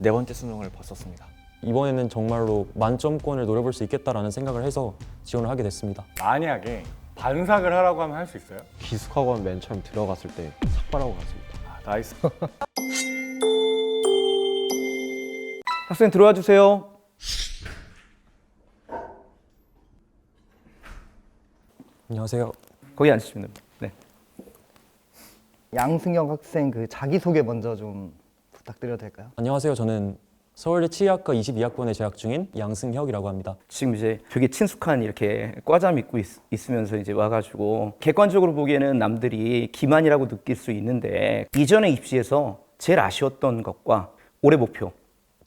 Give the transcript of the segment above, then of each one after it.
네 번째 수능을 봤었습니다. 이번에는 정말로 만점권을 노려볼 수 있겠다라는 생각을 해서 지원을 하게 됐습니다. 만약에 반삭을 하라고 하면 할 수 있어요? 기숙학원 맨 처음 들어갔을 때 삭발하고 갔습니다. 나이스. 학생 들어와 주세요. 안녕하세요. 거기 앉으시면 됩니다. 네. 양승혁 학생 그 자기소개 먼저 좀 부탁드려도 될까요? 안녕하세요. 저는 서울대 치의학과 22학번에 재학 중인 양승혁이라고 합니다. 지금 이제 되게 친숙한 이렇게 과잠 입고 있으면서 이제 와가지고 객관적으로 보기에는 남들이 기만이라고 느낄 수 있는데 이전에 입시에서 제일 아쉬웠던 것과 올해 목표.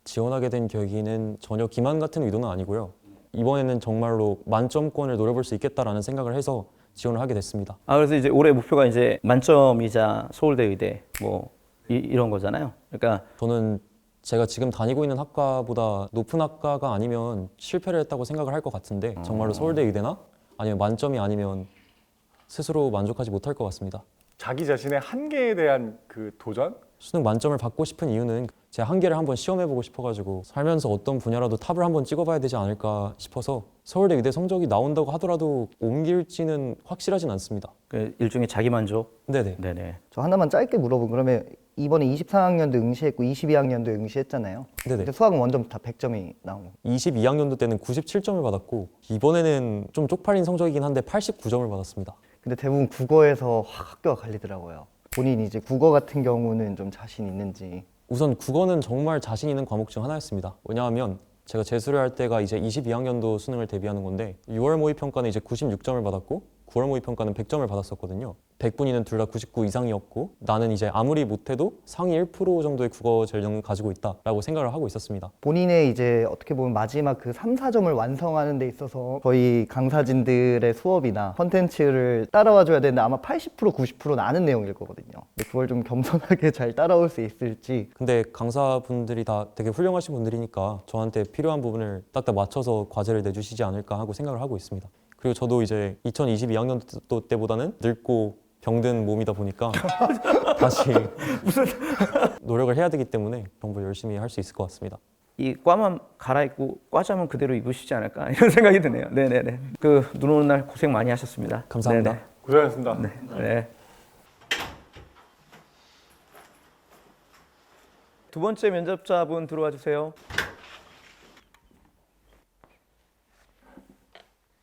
지원하게 된 계기는 전혀 기만 같은 의도는 아니고요. 이번에는 정말로 만점권을 노려볼 수 있겠다라는 생각을 해서 지원을 하게 됐습니다. 그래서 이제 올해 목표가 이제 만점이자 서울대 의대 뭐 이런 거잖아요. 그러니까 저는 제가 지금 다니고 있는 학과보다 높은 학과가 아니면 실패를 했다고 생각을 할 것 같은데 정말로 서울대 의대나 아니면 만점이 아니면 스스로 만족하지 못할 것 같습니다. 자기 자신의 한계에 대한 그 도전? 수능 만점을 받고 싶은 이유는 제 한계를 한번 시험해보고 싶어가지고 살면서 어떤 분야라도 탑을 한번 찍어봐야 되지 않을까 싶어서 서울대 의대 성적이 나온다고 하더라도 옮길지는 확실하진 않습니다. 그 일종의 자기 만족. 네네. 네네. 저 하나만 짧게 물어보면 그러면 이번에 24학년도 응시했고 22학년도 응시했잖아요. 네네. 근데 수학은 원점 다 100점이 나온 거. 22학년도 때는 97점을 받았고 이번에는 좀 쪽팔린 성적이긴 한데 89점을 받았습니다. 근데 대부분 국어에서 확 학교가 갈리더라고요. 본인이 이제 국어 같은 경우는 좀 자신 있는지. 우선 국어는 정말 자신 있는 과목 중 하나였습니다. 왜냐하면 제가 재수를 할 때가 이제 22학년도 수능을 대비하는 건데 6월 모의평가는 이제 96점을 받았고 9월 모의평가는 100점을 받았었거든요. 100분위는 둘 다 99 이상이었고 나는 이제 아무리 못해도 상위 1% 정도의 국어 재능을 가지고 있다라고 생각을 하고 있었습니다. 본인의 이제 어떻게 보면 마지막 그 3, 4점을 완성하는 데 있어서 저희 강사진들의 수업이나 컨텐츠를 따라와 줘야 되는데 아마 80% 90%는 아는 내용일 거거든요. 근데 그걸 좀 겸손하게 잘 따라올 수 있을지. 근데 강사분들이 다 되게 훌륭하신 분들이니까 저한테 필요한 부분을 딱딱 맞춰서 과제를 내주시지 않을까 하고 생각을 하고 있습니다. 그리고 저도 이제 2022학년도 때보다는 늙고 병든 몸이다 보니까 다시 노력을 해야 되기 때문에 공부 열심히 할 수 있을 것 같습니다. 이 과만 갈아입고 과잠은 그대로 입으시지 않을까 이런 생각이 드네요. 네네네. 그 눈 오는 날 고생 많이 하셨습니다. 감사합니다. 네네. 고생하셨습니다. 네. 두 번째 면접자분 들어와 주세요.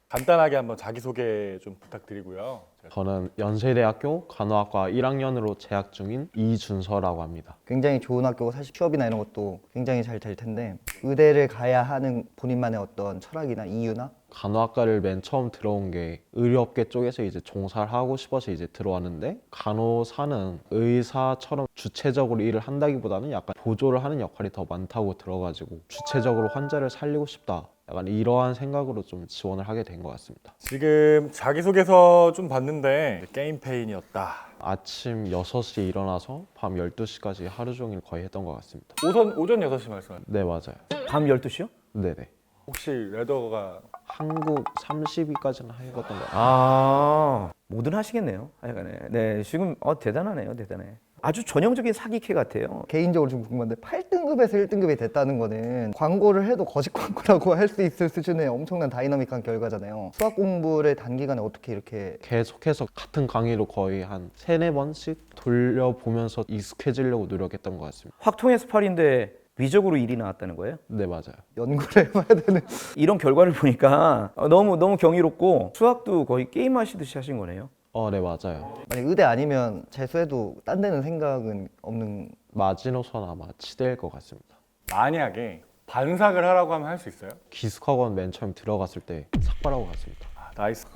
간단하게 한번 자기소개 좀 부탁드리고요. 저는 연세대학교 간호학과 1학년으로 재학 중인 이준서라고 합니다. 굉장히 좋은 학교고 사실 취업이나 이런 것도 굉장히 잘 될 텐데 의대를 가야 하는 본인만의 어떤 철학이나 이유나 간호학과를 맨 처음 들어온 게 의료업계 쪽에서 이제 종사를 하고 싶어서 이제 들어왔는데 간호사는 의사처럼 주체적으로 일을 한다기보다는 약간 보조를 하는 역할이 더 많다고 들어가지고 주체적으로 환자를 살리고 싶다. 약간 이러한 생각으로 좀 지원을 하게 된 것 같습니다. 지금 자기소개서 좀 봤는데 게임 페인이었다. 아침 6시에 일어나서 밤 12시까지 하루 종일 거의 했던 것 같습니다. 오전 6시 말씀하세요. 네, 맞아요. 밤 12시요? 네네. 혹시 레더가 한국 30위까지는 해봤던 것 같아요. 뭐든 하시겠네요. 하여간에. 네, 지금 대단하네요. 대단해. 아주 전형적인 사기캐 같아요. 개인적으로 좀 궁금한데 8등급에서 1등급이 됐다는 거는 광고를 해도 거짓 광고라고 할 수 있을 수준의 엄청난 다이나믹한 결과잖아요. 수학 공부를 단기간에 어떻게 이렇게 계속해서 같은 강의로 거의 한 3-4번씩 돌려보면서 익숙해지려고 노력했던 것 같습니다. 확통에서 8인데 위적으로 1이 나왔다는 거예요? 네, 맞아요. 연구를 해봐야 되는. 이런 결과를 보니까 너무 경이롭고 수학도 거의 게임 하시듯이 하신 거네요. 네, 맞아요. 만약 의대 아니면 재수해도 딴 데는 생각은 없는. 마지노선 아마 치대일 것 같습니다. 만약에 반삭을 하라고 하면 할 수 있어요? 기숙학원 맨 처음 들어갔을 때 삭발하고 갔습니다. 나이스.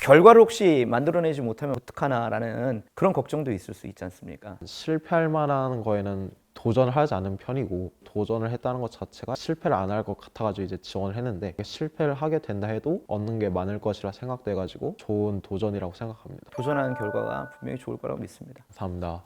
결과를 혹시 만들어내지 못하면 어떡하나라는 그런 걱정도 있을 수 있지 않습니까? 실패할 만한 거에는 도전을 하지 않은 편이고 도전을 했다는 것 자체가 실패를 안 할 것 같아가지고 이제 지원을 했는데 실패를 하게 된다 해도 얻는 게 많을 것이라 생각돼가지고 좋은 도전이라고 생각합니다. 도전하는 결과가 분명히 좋을 거라고 믿습니다. 감사합니다.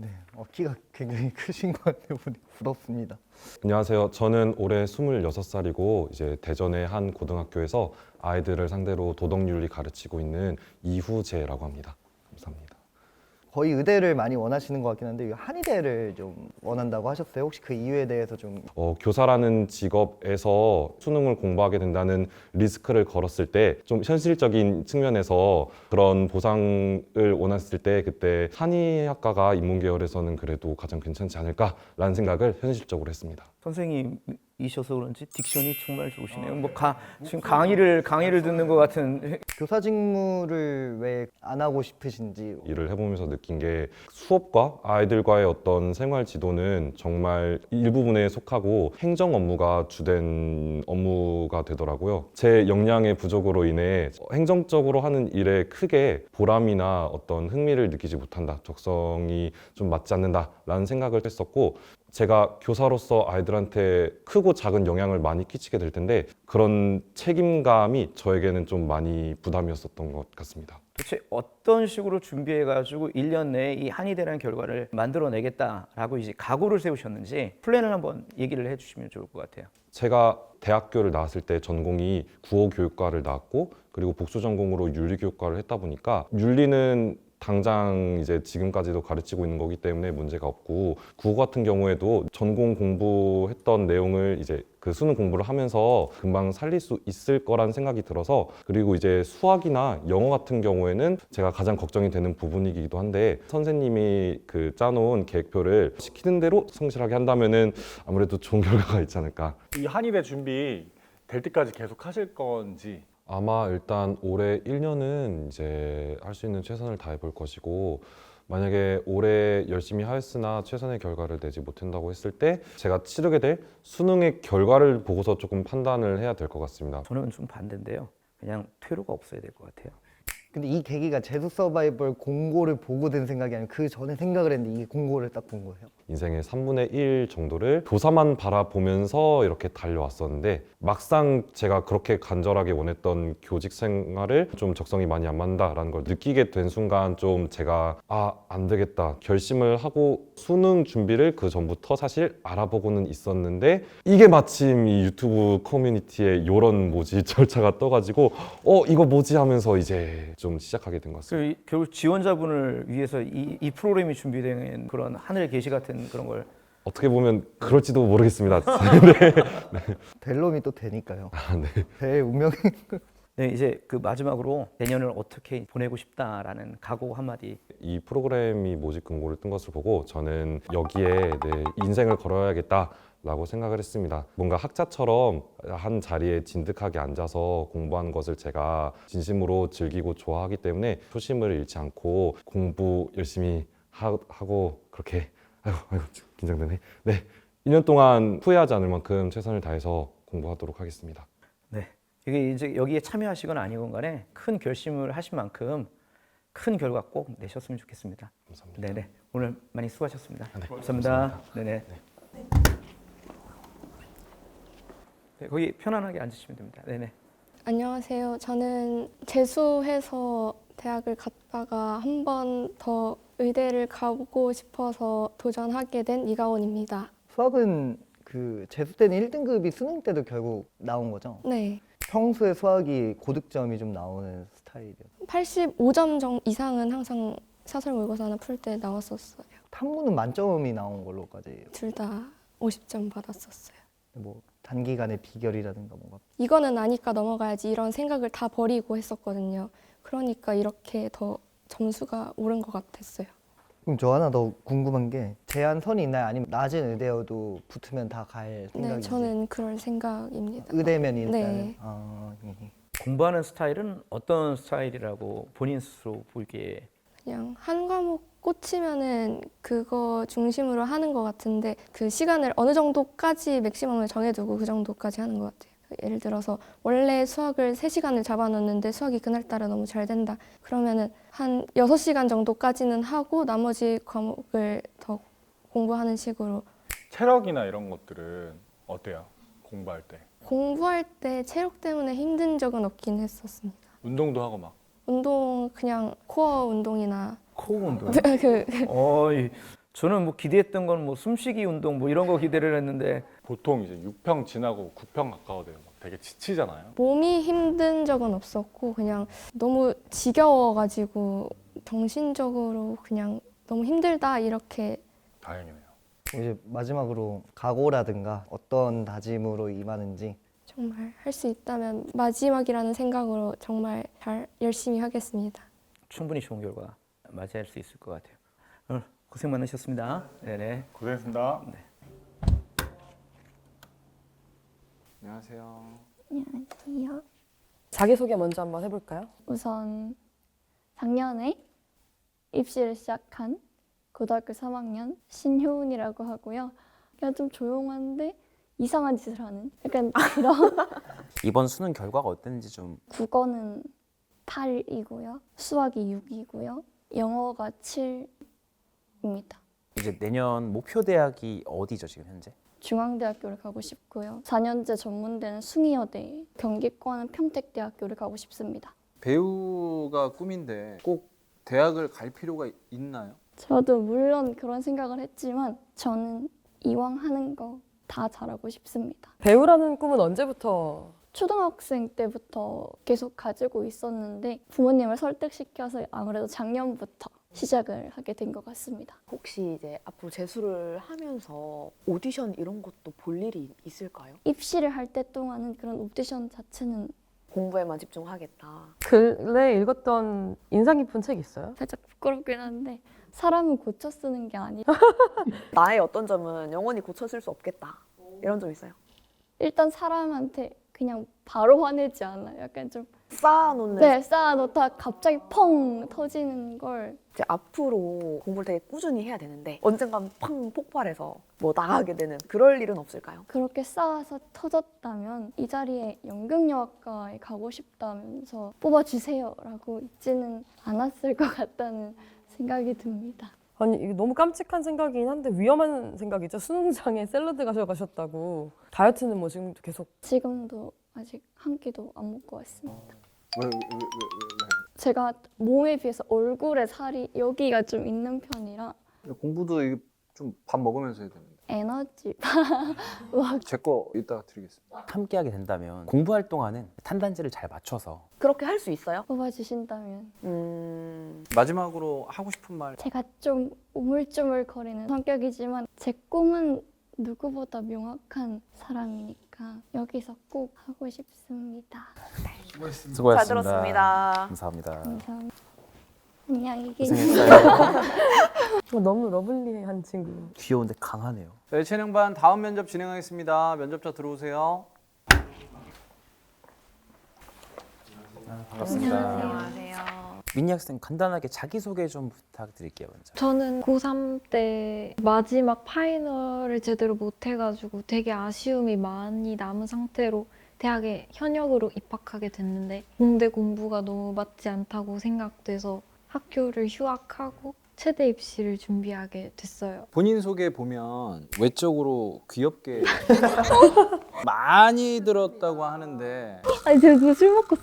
네, 키가 굉장히 크신 것 같아요. 보니 부럽습니다. 안녕하세요. 저는 올해 26살이고 이제 대전의 한 고등학교에서 아이들을 상대로 도덕윤리 가르치고 있는 이후재라고 합니다. 감사합니다. 거의 의대를 많이 원하시는 것 같긴 한데 한의대를 좀 원한다고 하셨어요. 혹시 그 이유에 대해서 좀 교사라는 직업에서 수능을 공부하게 된다는 리스크를 걸었을 때 좀 현실적인 측면에서 그런 보상을 원했을 때 그때 한의학과가 인문계열에서는 그래도 가장 괜찮지 않을까라는 생각을 현실적으로 했습니다. 선생님이셔서 그런지 딕션이 정말 좋으시네요. 지금 강의를 듣는 것 같은. 교사 직무를 왜 안 하고 싶으신지. 일을 해보면서 느낀 게 수업과 아이들과의 어떤 생활 지도는 정말 일부분에 속하고 행정 업무가 주된 업무가 되더라고요. 제 역량의 부족으로 인해 행정적으로 하는 일에 크게 보람이나 어떤 흥미를 느끼지 못한다, 적성이 좀 맞지 않는다라는 생각을 했었고, 제가 교사로서 아이들한테 크고 작은 영향을 많이 끼치게 될 텐데 그런 책임감이 저에게는 좀 많이 부담이었었던 것 같습니다. 도대체 어떤 식으로 준비해가지고 1년 내에 이 한의대라는 결과를 만들어내겠다라고 이제 각오를 세우셨는지 플랜을 한번 얘기를 해주시면 좋을 것 같아요. 제가 대학교를 나왔을 때 전공이 국어교육과를 나왔고 그리고 복수 전공으로 윤리교육과를 했다 보니까 윤리는 당장 이제 지금까지도 가르치고 있는 거기 때문에 문제가 없고, 국어 같은 경우에도 전공 공부했던 내용을 이제 그 수능 공부를 하면서 금방 살릴 수 있을 거란 생각이 들어서, 그리고 이제 수학이나 영어 같은 경우에는 제가 가장 걱정이 되는 부분이기도 한데 선생님이 그 짜놓은 계획표를 시키는 대로 성실하게 한다면은 아무래도 좋은 결과가 있지 않을까. 이 한의대 준비 될 때까지 계속 하실 건지. 아마 일단 올해 1년은 이제 할 수 있는 최선을 다해 볼 것이고, 만약에 올해 열심히 하였으나 최선의 결과를 내지 못한다고 했을 때 제가 치르게 될 수능의 결과를 보고서 조금 판단을 해야 될 것 같습니다. 저는 좀 반대인데요. 그냥 퇴로가 없어야 될 것 같아요. 근데 이 계기가 제주 서바이벌 공고를 보고 든 생각이 아니고 그 전에 생각을 했는데 이 공고를 딱 본 거예요. 인생의 3분의 1 정도를 교사만 바라보면서 이렇게 달려왔었는데 막상 제가 그렇게 간절하게 원했던 교직 생활을 좀 적성이 많이 안 맞는다라는 걸 느끼게 된 순간 좀 제가 안 되겠다 결심을 하고, 수능 준비를 그 전부터 사실 알아보고는 있었는데 이게 마침 이 유튜브 커뮤니티에 이런 뭐지 절차가 떠가지고 이거 뭐지 하면서 이제 좀 시작하게 된 것 같습니다. 결국 지원자분을 위해서 이 프로그램이 준비된 그런 하늘 계시 같은 그런 걸. 어떻게 보면 그럴지도 모르겠습니다. 될 놈이 또 되니까요. 네. 될 운명이. 네, 이제 그 마지막으로 내년을 어떻게 보내고 싶다라는 각오 한마디. 이 프로그램이 모집 공고를 뜬 것을 보고 저는 여기에 내 인생을 걸어야겠다라고 생각을 했습니다. 뭔가 학자처럼 한 자리에 진득하게 앉아서 공부하는 것을 제가 진심으로 즐기고 좋아하기 때문에 초심을 잃지 않고 공부 열심히 하고 그렇게 아이고 긴장되네. 네, 2년 동안 후회하지 않을 만큼 최선을 다해서 공부하도록 하겠습니다. 네, 이게 이제 여기에 참여하시거나 아니건 간에 큰 결심을 하신 만큼 큰 결과 꼭 내셨으면 좋겠습니다. 감사합니다. 네네, 오늘 많이 수고하셨습니다. 네, 감사합니다. 네네. 네, 거기 편안하게 앉으시면 됩니다. 네네. 안녕하세요. 저는 재수해서 대학을 갔다가 한 번 더 의대를 가보고 싶어서 도전하게 된 이가온입니다. 수학은 그 재수 때는 1등급이 수능 때도 결국 나온 거죠? 네. 평소에 수학이 고득점이 좀 나오는 스타일이에요. 85점 이상은 항상 사설 모의고사나 풀 때 나왔었어요. 탐구는 만점이 나온 걸로까지. 둘 다 50점 받았었어요. 뭐 단기간의 비결이라든가 뭔가. 이거는 아니까 넘어가야지 이런 생각을 다 버리고 했었거든요. 그러니까 이렇게 더 점수가 오른 것 같았어요. 그럼 저 하나 더 궁금한 게 제한선이 있나요? 아니면 낮은 의대여도 붙으면 다 갈 네, 생각인지? 저는 그럴 생각입니다. 의대면 일단. 네. 공부하는 스타일은 어떤 스타일이라고 본인 스스로 보기에. 그냥 한 과목 꽂히면은 그거 중심으로 하는 것 같은데 그 시간을 어느 정도까지 맥시멈을 정해두고 그 정도까지 하는 것 같아요. 예를 들어서 원래 수학을 3시간을 잡아놓는데 수학이 그날따라 너무 잘 된다. 그러면은 한 6시간 정도까지는 하고 나머지 과목을 더 공부하는 식으로. 체력이나 이런 것들은 어때요? 공부할 때? 공부할 때 체력 때문에 힘든 적은 없긴 했었습니다. 운동도 하고 막. 운동 그냥 코어 운동이나 코어 운동. 그 저는 뭐 기대했던 건 뭐 숨쉬기 운동 뭐 이런 거 기대를 했는데 보통 이제 6평 지나고 9평 가까워져요. 막 되게 지치잖아요. 몸이 힘든 적은 없었고 그냥 너무 지겨워가지고 정신적으로 그냥 너무 힘들다 이렇게. 다행이네요. 이제 마지막으로 각오라든가 어떤 다짐으로 임하는지. 정말 할 수 있다면 마지막이라는 생각으로 정말 잘 열심히 하겠습니다. 충분히 좋은 결과 맞이할 수 있을 것 같아요. 오늘 고생 많으셨습니다. 네네. 고생했습니다. 안녕하세요. 안녕하세요. 자기소개 먼저 한번 해볼까요? 우선 작년에 입시를 시작한 고등학교 3학년 신효은이라고 하고요. 그냥 좀 조용한데 이상한 짓을 하는 약간 그런 이번 수능 결과가 어땠는지 좀. 국어는 8이고요. 수학이 6이고요. 영어가 7입니다. 이제 내년 목표 대학이 어디죠 지금 현재? 중앙대학교를 가고 싶고요. 4년제 전문대는 숭의여대, 경기권은 평택대학교를 가고 싶습니다. 배우가 꿈인데 꼭 대학을 갈 필요가 있나요? 저도 물론 그런 생각을 했지만 저는 이왕 하는 거 다 잘하고 싶습니다. 배우라는 꿈은 언제부터? 초등학생 때부터 계속 가지고 있었는데 부모님을 설득시켜서 아무래도 작년부터 시작을 하게 된 것 같습니다. 혹시 이제 앞으로 재수를 하면서 오디션 이런 것도 볼 일이 있을까요? 입시를 할 때 동안은 그런 오디션 자체는 공부에만 집중하겠다. 근래 읽었던 인상 깊은 책 있어요? 살짝 부끄럽긴 한데 사람은 고쳐 쓰는 게 아니. 나의 어떤 점은 영원히 고쳐질 수 없겠다. 이런 점 있어요? 일단 사람한테 그냥 바로 화내지 않아요. 약간 좀 쌓아놓는. 네, 쌓아놓다 갑자기 펑 터지는 걸. 이제 앞으로 공부를 되게 꾸준히 해야 되는데 언젠간 팡 폭발해서 뭐 나가게 되는 그럴 일은 없을까요? 그렇게 쌓아서 터졌다면 이 자리에 연극영화과에 가고 싶다면서 뽑아주세요라고 있지는 않았을 것 같다는 생각이 듭니다. 아니 이게 너무 깜찍한 생각이긴 한데 위험한 생각이죠. 수능장에 샐러드 가져가셨다고. 다이어트는 뭐 지금도 계속. 지금도 아직 한 끼도 안 먹고 왔습니다. 왜? 제가 몸에 비해서 얼굴에 살이 여기가 좀 있는 편이라 공부도 좀 밥 먹으면서 해야 되는데. 에너지 제 거 이따가 드리겠습니다. 함께하게 된다면 공부 활동하는 탄단지를 잘 맞춰서. 그렇게 할 수 있어요? 뽑아주신다면. 마지막으로 하고 싶은 말. 제가 좀 우물쭈물거리는 성격이지만 제 꿈은 누구보다 명확한 사람이니까 여기서 꼭 하고 싶습니다. 수고하셨습니다. 잘 들었습니다. 감사합니다. 감사합니다. 안녕히 계세요. 고생했어요. 너무 러블리한 친구. 귀여운데 강하네요. 자, 예체능반 다음 면접 진행하겠습니다. 면접자 들어오세요. 반갑습니다. 안녕하세요. 민희 학생 간단하게 자기소개 좀 부탁드릴게요 먼저. 저는 고3 때 마지막 파이널을 제대로 못해가지고 되게 아쉬움이 많이 남은 상태로 대학에 현역으로 입학하게 됐는데 공대 공부가 너무 맞지 않다고 생각돼서 학교를 휴학하고 체대 입시를 준비하게 됐어요. 본인 소개 보면 외적으로 귀엽게 많이 들었다고 하는데 아니 제가 술 먹고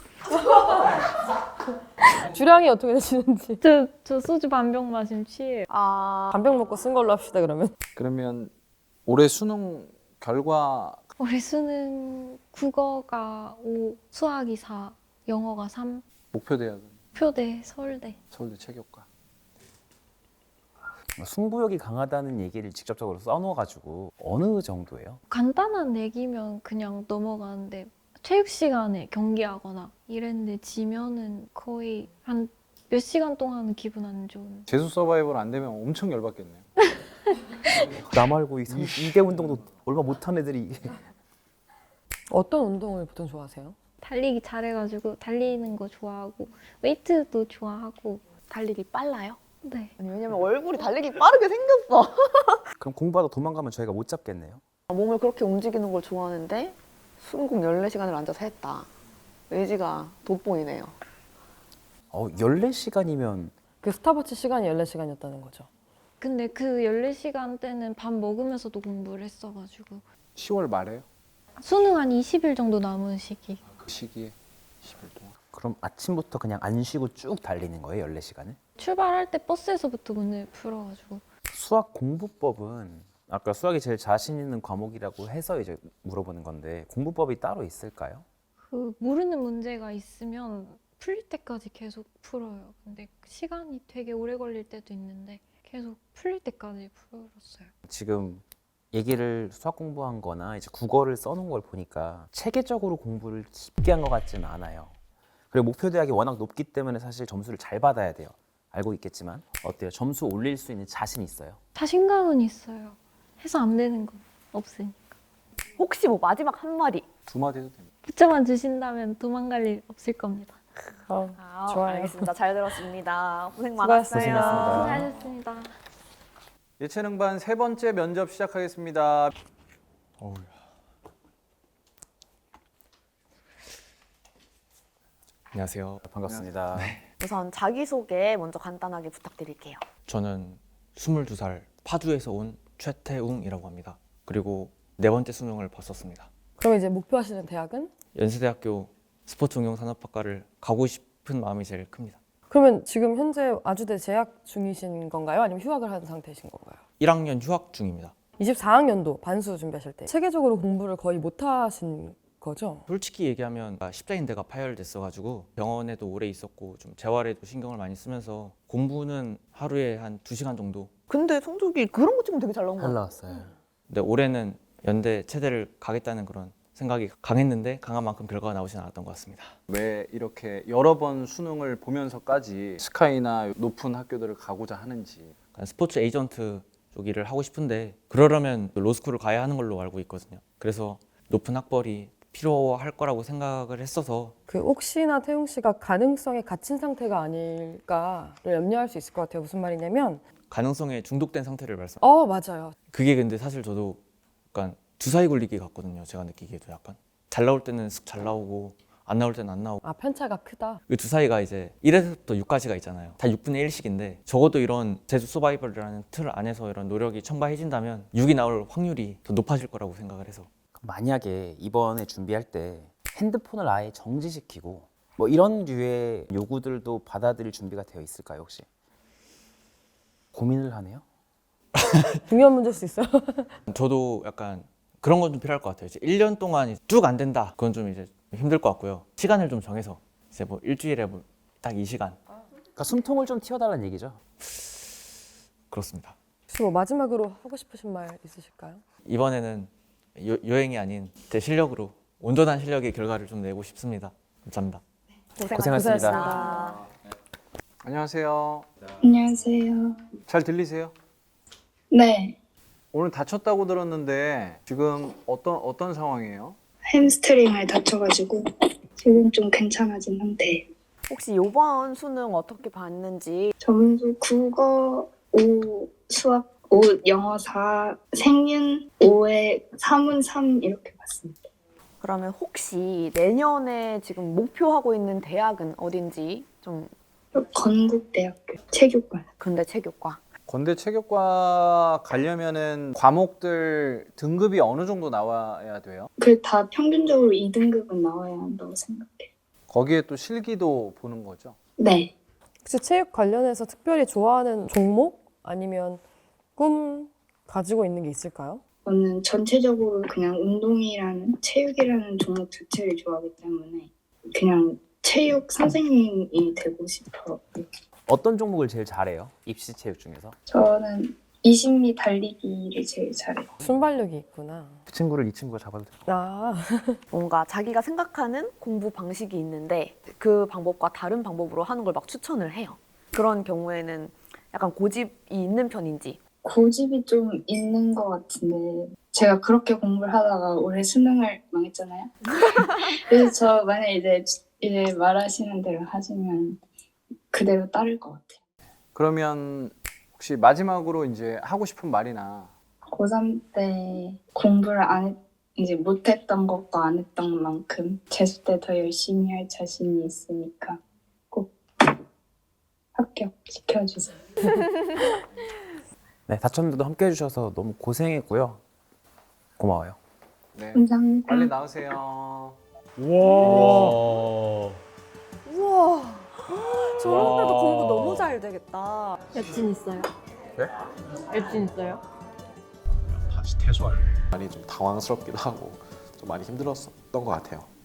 주량이 어떻게 되시는지. 저 소주 반병 마시면 취해요. 반병 먹고 쓴 걸로 합시다 그러면. 그러면 올해 수능 결과 올해 수능 국어가 5, 수학이 4, 영어가 3, 목표 대학은 표대 서울대. 서울대 체교과. 승부욕이 강하다는 얘기를 직접적으로 써놓아가지고 어느 정도예요? 간단한 내기면 그냥 넘어가는데 체육 시간에 경기하거나 이랬는데 지면은 거의 한 몇 시간 동안은 기분 안 좋은. 재수 서바이벌 안 되면 엄청 열받겠네요. 나 말고 이대 운동도 얼마 못한 애들이. 어떤 운동을 보통 좋아하세요? 달리기 잘해가지고 달리는 거 좋아하고 웨이트도 좋아하고. 달리기 빨라요? 네. 아니, 왜냐면 얼굴이 달리기 빠르게 생겼어. 그럼 공부하다 도망가면 저희가 못 잡겠네요. 몸을 그렇게 움직이는 걸 좋아하는데 수능 공 14시간을 앉아서 했다. 의지가 돋보이네요. 14시간이면 그 스타벅스 시간이 14시간이었다는 거죠. 근데 그 14시간 때는 밥 먹으면서도 공부를 했어가지고 10월 말에요? 수능 한 20일 정도 남은 시기. 그 시기에 10일 동안. 그럼 아침부터 그냥 안 쉬고 쭉 달리는 거예요, 14시간을? 출발할 때 버스에서부터 문을 풀어가지고 수학 공부법은 아까 수학이 제일 자신 있는 과목이라고 해서 이제 물어보는 건데 공부법이 따로 있을까요? 그 모르는 문제가 있으면 풀릴 때까지 계속 풀어요. 근데 시간이 되게 오래 걸릴 때도 있는데 계속 풀릴 때까지 풀었어요. 지금 얘기를 수학 공부한 거나 이제 국어를 써놓은 걸 보니까 체계적으로 공부를 깊게 한 것 같지는 않아요. 그리고 목표 대학이 워낙 높기 때문에 사실 점수를 잘 받아야 돼요. 알고 있겠지만 어때요? 점수 올릴 수 있는 자신 있어요? 자신감은 있어요. 해서 안 되는 건 없으니까. 혹시 뭐 마지막 한 마디? 두 마디 해도 됩니다. 붙여만 주신다면 도망갈 일 없을 겁니다. 좋아요. 알겠습니다. 잘 들었습니다. 고생 수고하셨습니다. 많았어요. 수고하셨습니다. 예체능반 세 번째 면접 시작하겠습니다. 안녕하세요. 반갑습니다. 우선 자기소개 먼저 간단하게 부탁드릴게요. 저는 22살 파주에서 온 최태웅이라고 합니다. 그리고 네 번째 수능을 봤었습니다. 그럼 이제 목표하시는 대학은? 연세대학교 스포츠응용산업학과를 가고 싶은 마음이 제일 큽니다. 그러면 지금 현재 아주대 재학 중이신 건가요? 아니면 휴학을 한 상태이신 건가요? 1학년 휴학 중입니다. 24학년도 반수 준비하실 때 체계적으로 공부를 거의 못 하신 거죠? 솔직히 얘기하면 십자인대가 파열됐어가지고 병원에도 오래 있었고 좀 재활에도 신경을 많이 쓰면서 공부는 하루에 한 2시간 정도. 근데 성적이 그런 것 치면 되게 잘 나온 거 잘 같아요. 나왔어요. 근데 올해는 연대 체대를 가겠다는 그런 생각이 강했는데 강한 만큼 결과가 나오진 않았던 것 같습니다. 왜 이렇게 여러 번 수능을 보면서까지 스카이나 높은 학교들을 가고자 하는지. 스포츠 에이전트 쪽 일을 하고 싶은데 그러려면 로스쿨을 가야 하는 걸로 알고 있거든요. 그래서 높은 학벌이 필요할 거라고 생각을 했어서 그 혹시나 태웅 씨가 가능성에 갇힌 상태가 아닐까를 염려할 수 있을 것 같아요. 무슨 말이냐면 가능성에 중독된 상태를 말씀. 맞아요. 그게 근데 사실 저도 약간 주사위 굴리기 같거든요. 제가 느끼기에도 약간 잘 나올 때는 쓱 잘 나오고 안 나올 때는 안 나오고. 편차가 크다. 그 주사위가 이제 1에서부터 6까지가 있잖아요. 다 6분의 1씩인데 적어도 이런 제주 서바이벌이라는 틀 안에서 이런 노력이 첨가해진다면 6이 나올 확률이 더 높아질 거라고 생각을 해서. 만약에 이번에 준비할 때 핸드폰을 아예 정지시키고 뭐 이런 류의 요구들도 받아들일 준비가 되어 있을까요 혹시? 고민을 하네요. 중요한 문제일 수 있어요. 저도 약간 그런 건 좀 필요할 것 같아요. 이제 1년 동안 쭉 안 된다. 그건 좀 이제 힘들 것 같고요. 시간을 좀 정해서 이제 뭐 일주일에 뭐 딱 이 시간. 그러니까 숨통을 좀 틔워달라는 얘기죠. 그렇습니다. 혹시 뭐 마지막으로 하고 싶으신 말 있으실까요? 이번에는 여행이 아닌 제 실력으로 온전한 실력의 결과를 좀 내고 싶습니다. 감사합니다. 고생하셨습니다. 안녕하세요. 안녕하세요. 잘 들리세요? 네, 오늘 다쳤다고 들었는데 지금 어떤 상황이에요? 햄스트링을 다쳐가지고 지금 좀 괜찮아진 상태예요. 혹시 이번 수능 어떻게 봤는지? 점수 국어 5, 수학 5, 영어 4, 생윤 5에 사문 3 이렇게 봤습니다. 그러면 혹시 내년에 지금 목표하고 있는 대학은 어딘지 좀. 건국대학교 체육관. 근대 체육과. 건대 체육과 가려면은 과목들 등급이 어느 정도 나와야 돼요? 그 다 평균적으로 2등급은 나와야 한다고 생각해요. 거기에 또 실기도 보는 거죠? 네. 혹시 체육 관련해서 특별히 좋아하는 종목 아니면 꿈 가지고 있는 게 있을까요? 저는 전체적으로 그냥 운동이라는 체육이라는 종목 자체를 좋아하기 때문에 그냥 체육 선생님이 되고 싶어요. 어떤 종목을 제일 잘해요? 입시 체육 중에서? 저는 20미 달리기를 제일 잘해요. 순발력이 있구나. 그 친구를 이 친구가 잡아도 돼요. 뭔가 자기가 생각하는 공부 방식이 있는데 그 방법과 다른 방법으로 하는 걸 막 추천을 해요. 그런 경우에는 약간 고집이 있는 편인지. 고집이 좀 있는 것 같은데 제가 그렇게 공부를 하다가 올해 수능을 망했잖아요. 그래서 저 만약에 이제 말하시는 대로 하시면 그대로 따를 것 같아요. 그러면 혹시 마지막으로 이제 하고 싶은 말이나 고3 때 공부를 이제 못했던 것과 안 했던 만큼 재수 때 더 열심히 할 자신이 있으니까 꼭 합격시켜주세요. 네, 다쳤는데도 함께 해주셔서 너무 고생했고요. 고마워요. 네. 감사합니다. 빨리 나오세요. 우와. 우와. 저런데도 공부 너무 잘 되겠다. 여친 있어요? 엣지 있어요? 다시 퇴소할래. 많이 좀 당황스럽기도 하고 좀 많이 힘들었던 것 같아요.